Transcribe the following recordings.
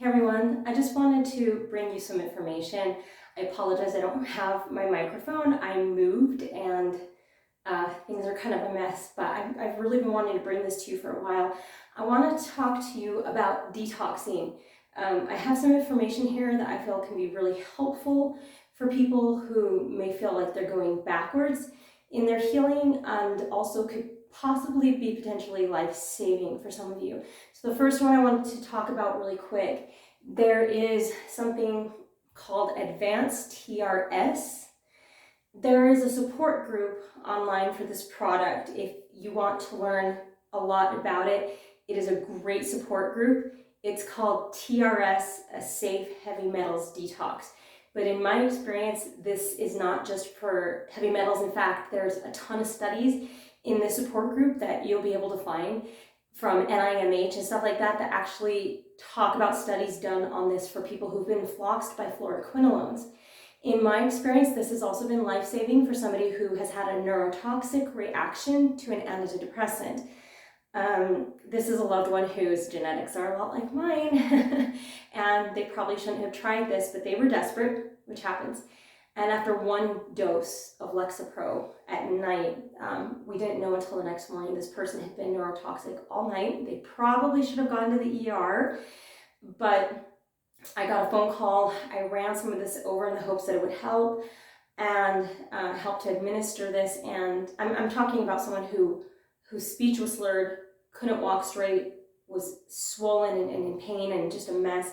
Hey everyone, I just wanted to bring you some information. I apologize, I don't have my microphone. I moved and things are kind of a mess, but I've really been wanting to bring this to you for a while. I want to talk to you about detoxing. I have some information here that I feel can be really helpful for people who may feel like they're going backwards in their healing and also could possibly be potentially life-saving for some of you. So the first one I wanted to talk about really quick, there is something called Advanced TRS. There is a support group online for this product. If you want to learn a lot about it, it is a great support group. It's called TRS, a Safe Heavy Metals Detox. But in my experience, this is not just for heavy metals. In fact, there's a ton of studies in the support group that you'll be able to find from NIMH and stuff like that that actually talk about studies done on this for people who've been floxed by fluoroquinolones. In my experience, this has also been life-saving for somebody who has had a neurotoxic reaction to an antidepressant. This is a loved one whose genetics are a lot like mine, and they probably shouldn't have tried this, but they were desperate, which happens. And after one dose of Lexapro at night, we didn't know until the next morning this person had been neurotoxic all night. They probably should have gone to the ER, but I got a phone call. I ran some of this over in the hopes that it would help and help to administer this. And I'm talking about someone whose speech was slurred, couldn't walk straight, was swollen and in pain and just a mess.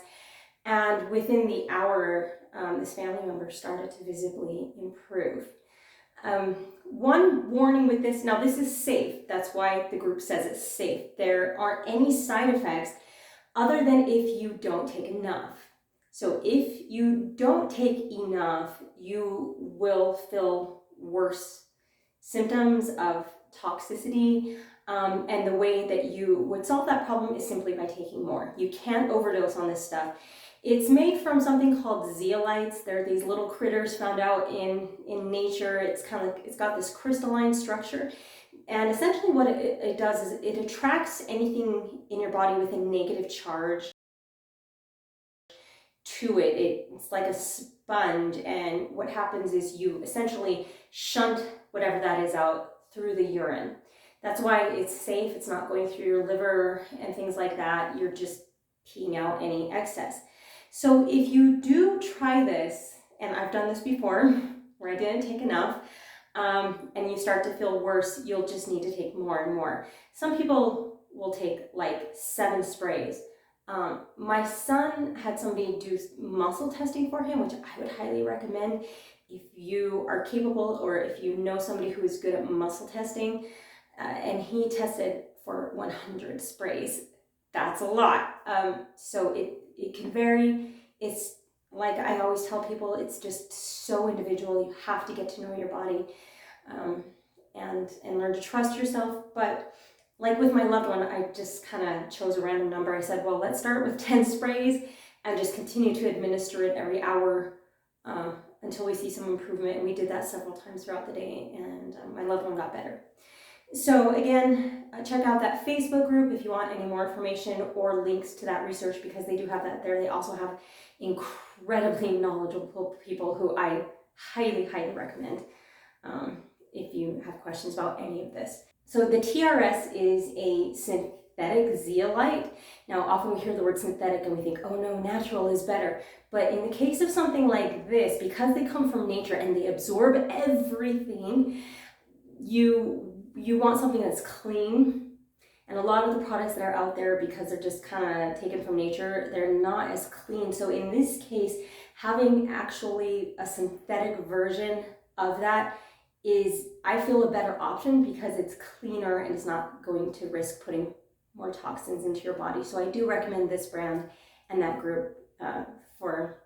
And within the hour, this family member started to visibly improve. One warning with this, now this is safe. That's why the group says it's safe. There aren't any side effects other than if you don't take enough. So if you don't take enough, you will feel worse symptoms of toxicity. And the way that you would solve that problem is simply by taking more. You can't overdose on this stuff. It's made from something called zeolites. They're these little critters found out in nature. It's got this crystalline structure. And essentially what it does is it attracts anything in your body with a negative charge to it. It's like a sponge, and what happens is you essentially shunt whatever that is out through the urine. That's why it's safe. It's not going through your liver and things like that. You're just peeing out any excess. So if you do try this, and I've done this before where I didn't take enough, and you start to feel worse, you'll just need to take more and more. Some people will take like 7 sprays. My son had somebody do muscle testing for him, which I would highly recommend if you are capable or if you know somebody who is good at muscle testing, and he tested for 100 sprays. That's a lot. So it can vary. It's like I always tell people, it's just so individual. You have to get to know your body and learn to trust yourself. But like with my loved one, I just kind of chose a random number. I said, well, let's start with 10 sprays and just continue to administer it every hour until we see some improvement. And we did that several times throughout the day, and my loved one got better. So again, check out that Facebook group if you want any more information or links to that research, because they do have that there. They also have incredibly knowledgeable people who I highly, highly recommend if you have questions about any of this. So the TRS is a synthetic zeolite. Now, often we hear the word synthetic and we think, oh no, natural is better. But in the case of something like this, because they come from nature and they absorb everything, you want something that's clean. And a lot of the products that are out there, because they're just kind of taken from nature, they're not as clean. So in this case, having actually a synthetic version of that is, I feel, a better option because it's cleaner and it's not going to risk putting more toxins into your body. So I do recommend this brand and that group for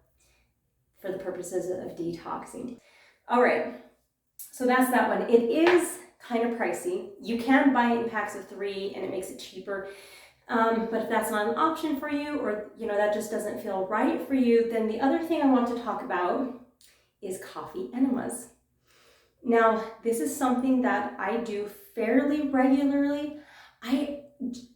the purposes of detoxing. All right, so that's that one. It is kind of pricey. You can buy it in packs of 3 and it makes it cheaper. But if that's not an option for you, or that just doesn't feel right for you, then the other thing I want to talk about is coffee enemas. Now, this is something that I do fairly regularly.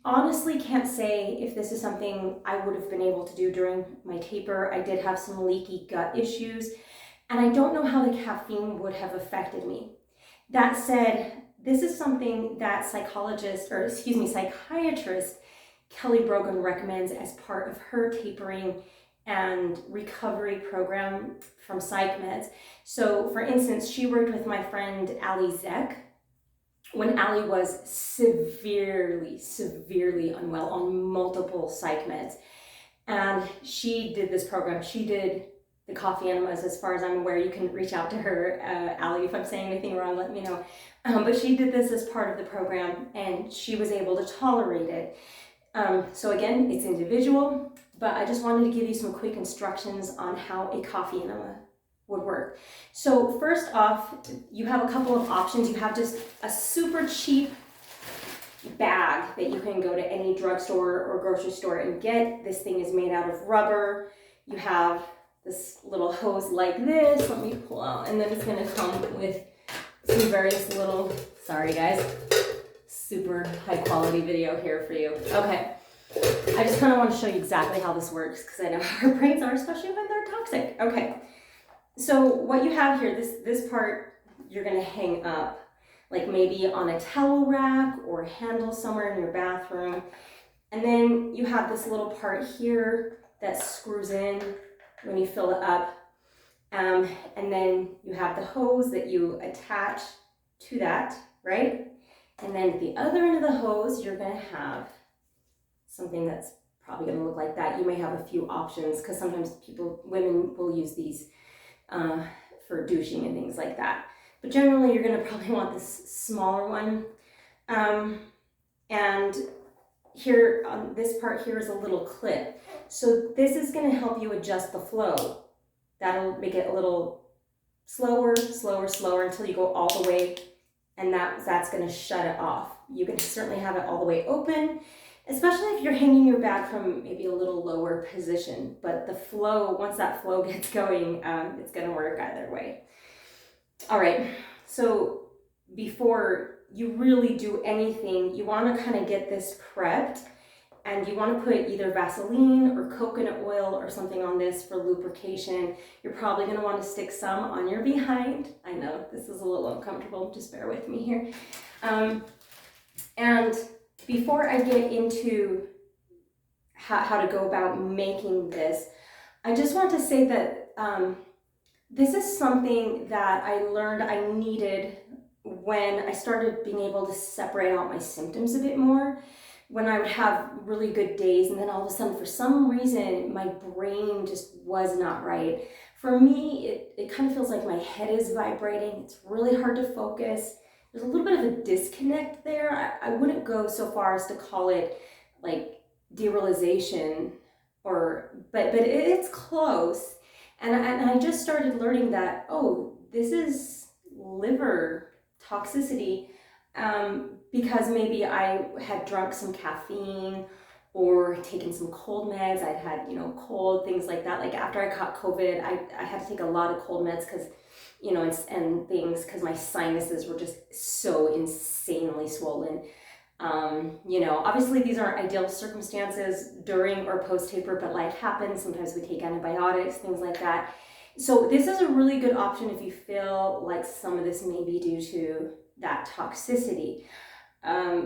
honestly can't say if this is something I would have been able to do during my taper. I did have some leaky gut issues, and I don't know how the caffeine would have affected me. That said, this is something that psychiatrist Kelly Brogan recommends as part of her tapering and recovery program from psych meds. So for instance, she worked with my friend Ali Zek when Ali was severely unwell on multiple psych meds. And she did this program. She did the coffee enemas, as far as I'm aware. You can reach out to her, Ali, if I'm saying anything wrong, let me know. But she did this as part of the program, and she was able to tolerate it. So again, it's individual, but I just wanted to give you some quick instructions on how a coffee enema would work. So first off, you have a couple of options. You have just a super cheap bag that you can go to any drugstore or grocery store and get. This thing is made out of rubber. You have this little hose like this. Let me pull out, and then it's going to come with some various little, sorry guys, super high quality video here for you. Okay, I just kind of want to show you exactly how this works because I know how our brains are, especially when they're toxic. Okay, so what you have here, this part you're going to hang up, like maybe on a towel rack or a handle somewhere in your bathroom. And then you have this little part here that screws in when you fill it up. And then you have the hose that you attach to that, right? And then at the other end of the hose, you're gonna have something that's probably gonna look like that. You may have a few options because sometimes women will use these for douching and things like that. But generally, you're going to probably want this smaller one. And here on this part here is a little clip. So this is going to help you adjust the flow. That'll make it a little slower until you go all the way, and that's going to shut it off. You can certainly have it all the way open, especially if you're hanging your bag from maybe a little lower position. But the flow, once that flow gets going, it's going to work either way. All right, so before you really do anything, you want to kind of get this prepped, and you want to put either Vaseline or coconut oil or something on this for lubrication. You're probably going to want to stick some on your behind. I know this is a little uncomfortable, just bear with me here. And before I get into how to go about making this, I just want to say that this is something that I learned I needed when I started being able to separate out my symptoms a bit more. When I would have really good days, and then all of a sudden, for some reason, my brain just was not right. For me, it kind of feels like my head is vibrating. It's really hard to focus. There's a little bit of a disconnect there. I wouldn't go so far as to call it like derealization, but it's close. And I just started learning that, oh, this is liver toxicity, because maybe I had drunk some caffeine or taken some cold meds. I'd had, cold, things like that. Like after I caught COVID, I had to take a lot of cold meds because, and things because my sinuses were just so insanely swollen. Obviously these aren't ideal circumstances during or post-taper, but life happens. Sometimes we take antibiotics, things like that. So this is a really good option if you feel like some of this may be due to that toxicity.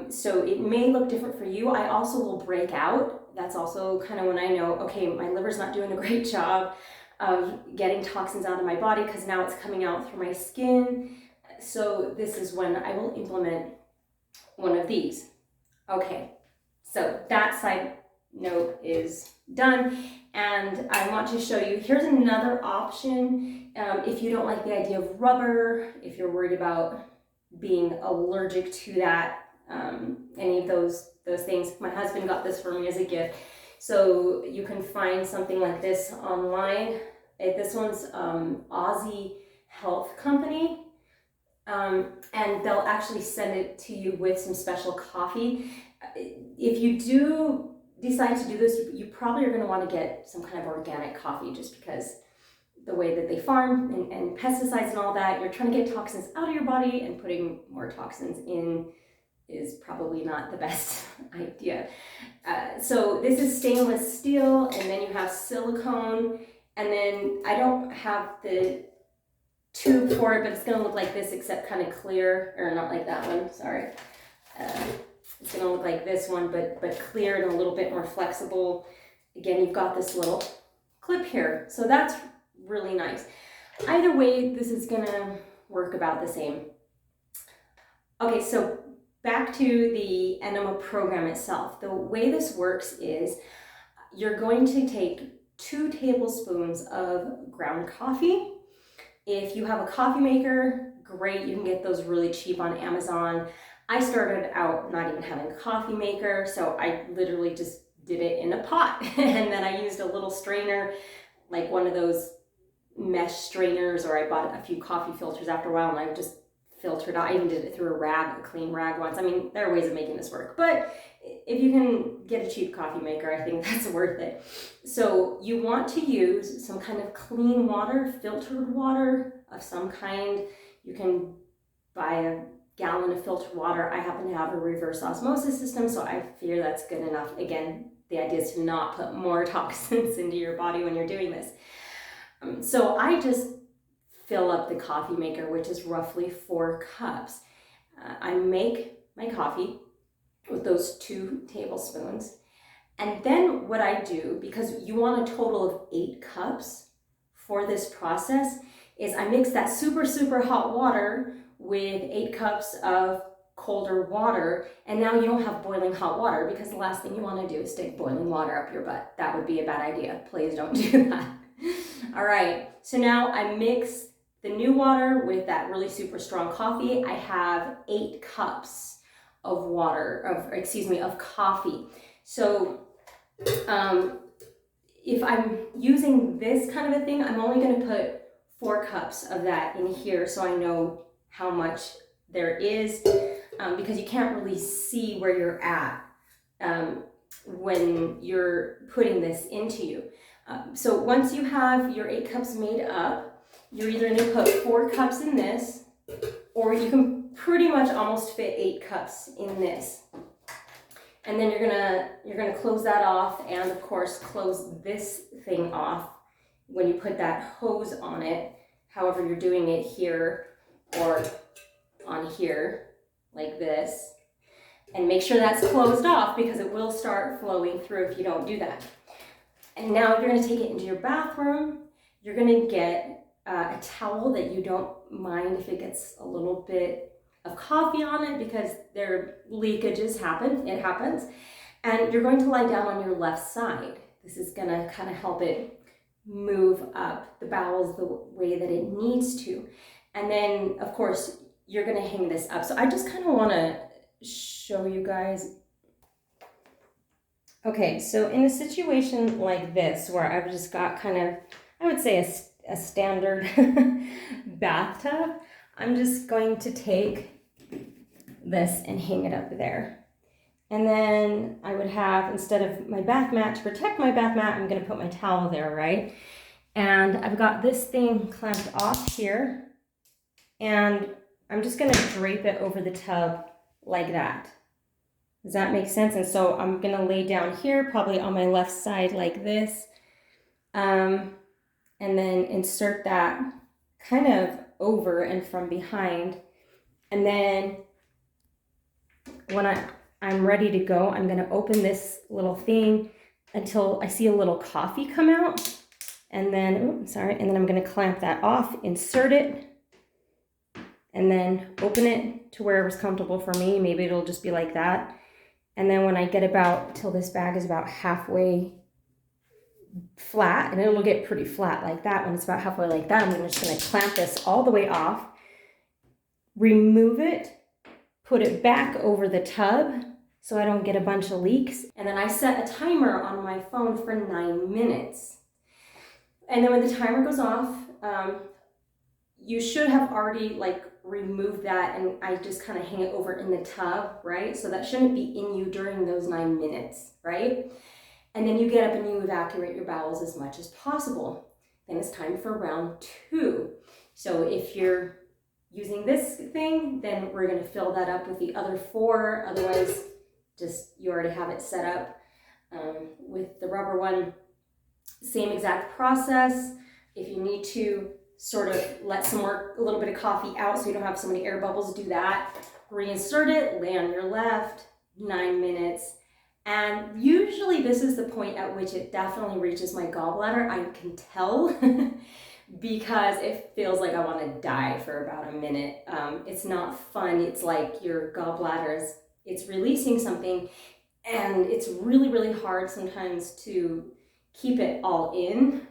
So it may look different for you. I also will break out. That's also kind of when I know, okay, my liver's not doing a great job of getting toxins out of my body because now it's coming out through my skin. So this is when I will implement one of these. Okay, so that side note is done, and I want to show you, here's another option. If you don't like the idea of rubber, if you're worried about being allergic to that, any of those things. My husband got this for me as a gift. So you can find something like this online. This one's Aussie Health Company. And they'll actually send it to you with some special coffee. If you do decide to do this, you probably are going to want to get some kind of organic coffee, just because the way that they farm and pesticides and all that, you're trying to get toxins out of your body and putting more toxins in is probably not the best idea. So this is stainless steel, and then you have silicone, and then I don't have the tube for it, but it's gonna look like this, except kind of clear, or not like that one, sorry. It's gonna look like this one, but clear and a little bit more flexible. Again, you've got this little clip here, so that's really nice. Either way, this is gonna work about the same. Okay, so back to the enema program itself. The way this works is you're going to take 2 tablespoons of ground coffee. If you have a coffee maker, great, you can get those really cheap on Amazon. I started out not even having a coffee maker, so I literally just did it in a pot. And then I used a little strainer, like one of those mesh strainers, or I bought a few coffee filters after a while, and I just filtered out. I even did it through a clean rag once. I mean, there are ways of making this work, but if you can get a cheap coffee maker, I think that's worth it. So you want to use some kind of clean water, filtered water of some kind. You can buy a gallon of filtered water. I happen to have a reverse osmosis system, so I figure that's good enough. Again, the idea is to not put more toxins into your body when you're doing this. So I just fill up the coffee maker, which is roughly 4 cups. I make my coffee with those 2 tablespoons. And then what I do, because you want a total of 8 cups for this process, is I mix that super, super hot water with 8 cups of colder water, and now you don't have boiling hot water, because the last thing you want to do is stick boiling water up your butt. That would be a bad idea. Please don't do that. All right, so now I mix the new water with that really super strong coffee. I have 8 cups of of coffee. So if I'm using this kind of a thing, I'm only going to put 4 cups of that in here, so I know how much there is, because you can't really see where you're at when you're putting this into you. So once you have your 8 cups made up, you're either going to put 4 cups in this, or you can pretty much almost fit 8 cups in this. And then you're gonna close that off, and of course close this thing off when you put that hose on it, however you're doing it here or on here, like this. And make sure that's closed off, because it will start flowing through if you don't do that. And now you're going to take it into your bathroom. You're going to get a towel that you don't mind if it gets a little bit of coffee on it, because their leakages happen. It happens. And you're going to lie down on your left side. This is going to kind of help it move up the bowels the way that it needs to. And then, of course, you're going to hang this up. So I just kind of want to show you guys. Okay, so in a situation like this, where I've just got kind of, I would say a standard bathtub, I'm just going to take this and hang it up there. And then I would have, instead of my bath mat, to protect my bath mat, I'm going to put my towel there, right? And I've got this thing clamped off here, and I'm just going to drape it over the tub like that. Does that make sense? And so I'm going to lay down here, probably on my left side like this, and then insert that kind of over and from behind. And then when I'm ready to go, I'm going to open this little thing until I see a little coffee come out. And then, and then I'm going to clamp that off, insert it, and then open it to wherever's comfortable for me. Maybe it'll just be like that. And then when I get about till this bag is about halfway flat, and it'll get pretty flat like that, when it's about halfway like that, I'm just going to clamp this all the way off, remove it, put it back over the tub so I don't get a bunch of leaks. And then I set a timer on my phone for 9 minutes. And then when the timer goes off, you should have already removed that, and I just kind of hang it over in the tub, right? So that shouldn't be in you during those 9 minutes, right? And then you get up and you evacuate your bowels as much as possible. Then it's time for round 2. So if you're using this thing, then we're going to fill that up with the other 4. Otherwise, just you already have it set up. With the rubber one, same exact process. If you need to sort of let a little bit of coffee out so you don't have so many air bubbles, do that. Reinsert it, lay on your left, 9 minutes. And usually this is the point at which it definitely reaches my gallbladder. I can tell because it feels like I want to die for about a minute. It's not fun. It's like your gallbladder it's releasing something, and it's really, really hard sometimes to keep it all in.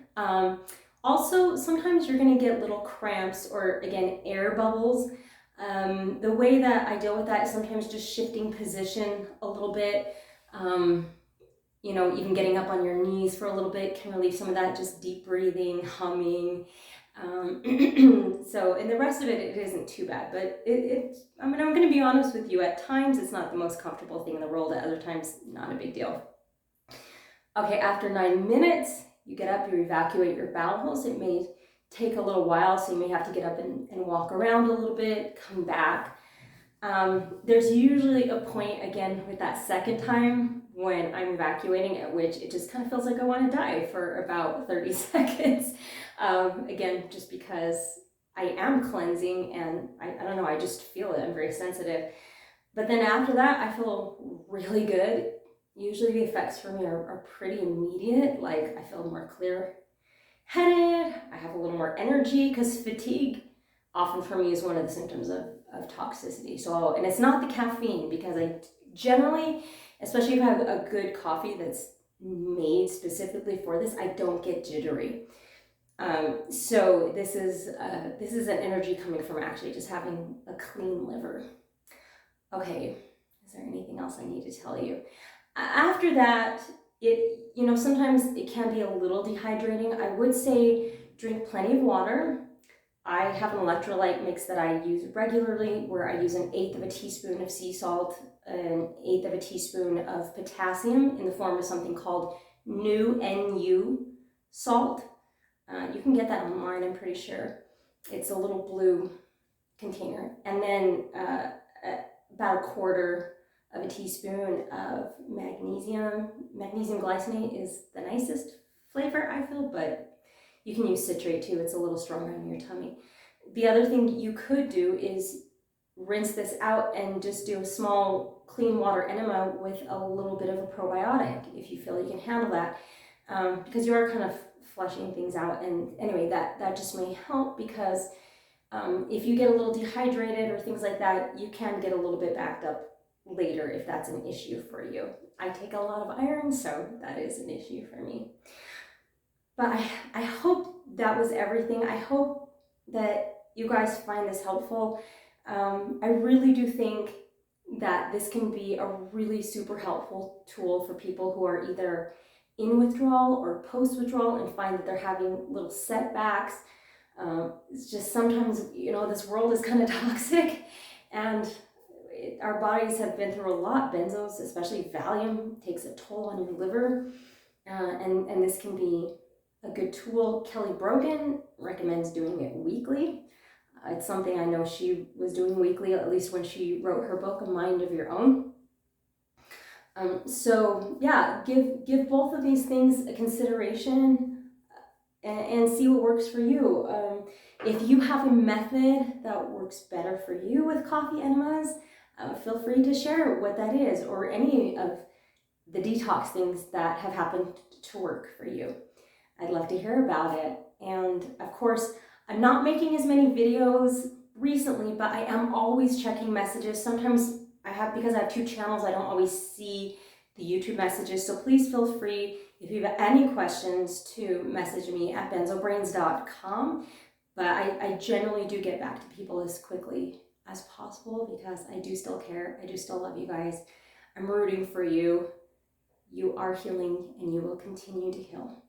Also, sometimes you're going to get little cramps or, again, air bubbles. The way that I deal with that is sometimes just shifting position a little bit. You know, even getting up on your knees for a little bit can relieve some of that, just deep breathing, humming. So, and the rest of it isn't too bad, but I mean, I'm going to be honest with you, at times it's not the most comfortable thing in the world, at other times, not a big deal. Okay, after 9 minutes, you get up, you evacuate your bowels. It may take a little while, so you may have to get up and walk around a little bit, come back. There's usually a point, again, with that second time when I'm evacuating, at which it just kind of feels like I want to die for about 30 seconds. Again, just because I am cleansing, and I don't know, I just feel it. I'm very sensitive. But then after that, I feel really good. Usually the effects for me are pretty immediate. Like, I feel more clear-headed, I have a little more energy, because fatigue often for me is one of the symptoms of toxicity. So, and it's not the caffeine, because I generally, especially if I have a good coffee that's made specifically for this, I don't get jittery. So this is an energy coming from actually just having a clean liver. Okay, is there anything else I need to tell you? After that, you know, sometimes it can be a little dehydrating. I would say drink plenty of water. I have an electrolyte mix that I use regularly, where I use 1/8 of a teaspoon of sea salt, 1/8 of a teaspoon of potassium in the form of something called NU salt. You can get that online, I'm pretty sure. It's a little blue container. And then about 1/4 of a teaspoon of magnesium. Magnesium glycinate is the nicest flavor, I feel, but you can use citrate too. It's a little stronger on your tummy. The other thing you could do is rinse this out and just do a small clean water enema with a little bit of a probiotic, if you feel you can handle that, because you are kind of flushing things out. And anyway, that just may help, because if you get a little dehydrated or things like that, you can get a little bit backed up later if that's an issue for you. I take a lot of iron, so that is an issue for me. But I hope that was everything. I hope that you guys find this helpful. I really do think that this can be a really super helpful tool for people who are either in withdrawal or post-withdrawal and find that they're having little setbacks. It's just sometimes, you know, this world is kind of toxic, and our bodies have been through a lot. Benzos, especially Valium, takes a toll on your liver, and this can be a good tool. Kelly Brogan recommends doing it weekly. It's something I know she was doing weekly, at least when she wrote her book, A Mind of Your Own. So yeah, give both of these things a consideration and see what works for you. If you have a method that works better for you with coffee enemas, feel free to share what that is, or any of the detox things that have happened to work for you. I'd love to hear about it. And of course, I'm not making as many videos recently, but I am always checking messages. Sometimes because I have 2 channels, I don't always see the YouTube messages. So please feel free, if you have any questions, to message me at benzobrains.com. But I generally do get back to people as quickly as possible, because I do still care. I do still love you guys. I'm rooting for you. You are healing, and you will continue to heal.